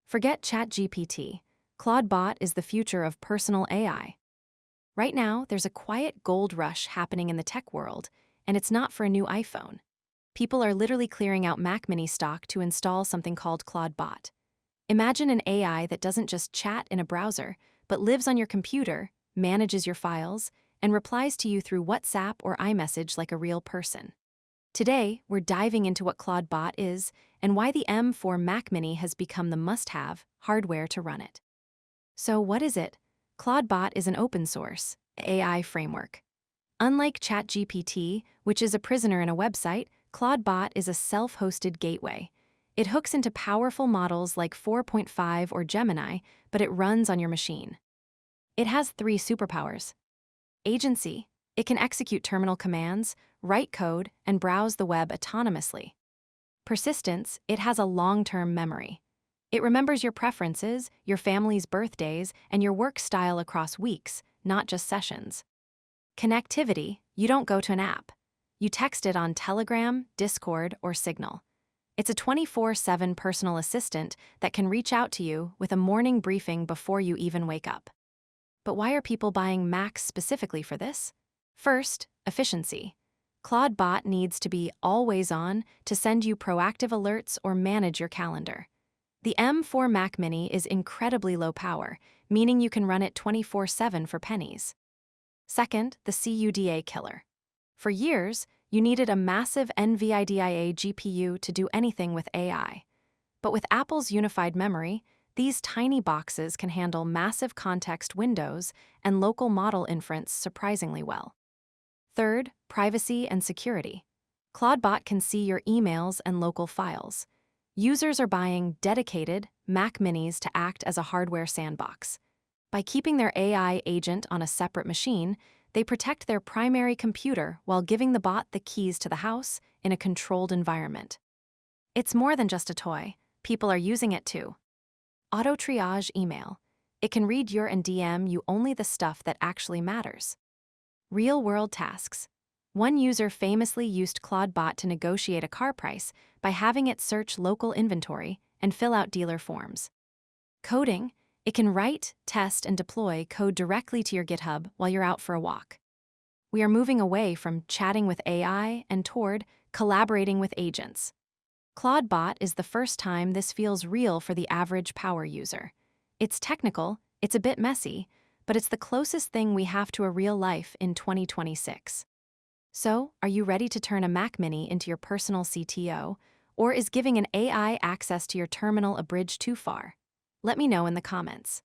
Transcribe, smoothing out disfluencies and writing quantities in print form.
Forget ChatGPT. Clawdbot is the future of personal AI. Right now, there's a quiet gold rush happening in the tech world, and it's not for a new iPhone. People are literally clearing out Mac Mini stock to install something called Clawdbot. Imagine an AI that doesn't just chat in a browser, but lives on your computer, manages your files, and replies to you through WhatsApp or iMessage like a real person. Today, we're diving into what Clawdbot is and why the M4 Mac Mini has become the must-have hardware to run it. So what is it? Clawdbot is an open-source AI framework. Unlike ChatGPT, which is a prisoner in a website, Clawdbot is a self-hosted gateway. It hooks into powerful models like 4.5 or Gemini, but it runs on your machine. It has 3 superpowers. Agency. It can execute terminal commands, write code, and browse the web autonomously. Persistence. It has a long-term memory. It remembers your preferences, your family's birthdays, and your work style across weeks, not just sessions. Connectivity. You don't go to an app. You text it on Telegram, Discord, or Signal. It's a 24/7 personal assistant that can reach out to you with a morning briefing before you even wake up. But why are people buying Macs specifically for this? First, efficiency. Clawdbot needs to be always on to send you proactive alerts or manage your calendar. The M4 Mac Mini is incredibly low power, meaning you can run it 24/7 for pennies. Second, the CUDA killer. For years, you needed a massive NVIDIA GPU to do anything with AI. But with Apple's unified memory, these tiny boxes can handle massive context windows and local model inference surprisingly well. Third, privacy and security. Clawdbot can see your emails and local files. Users are buying dedicated Mac Minis to act as a hardware sandbox. By keeping their AI agent on a separate machine, they protect their primary computer while giving the bot the keys to the house in a controlled environment. It's more than just a toy. People are using it too. Auto-triage email. It can read your and DM you only the stuff that actually matters. Real-world tasks. One user famously used Clawdbot to negotiate a car price by having it search local inventory and fill out dealer forms. Coding. It can write, test, and deploy code directly to your GitHub while you're out for a walk. We are moving away from chatting with AI and toward collaborating with agents. Clawdbot is the first time this feels real for the average power user. It's technical, it's a bit messy, but it's the closest thing we have to a real life in 2026. So, are you ready to turn a Mac Mini into your personal CTO, or is giving an AI access to your terminal a bridge too far? Let me know in the comments.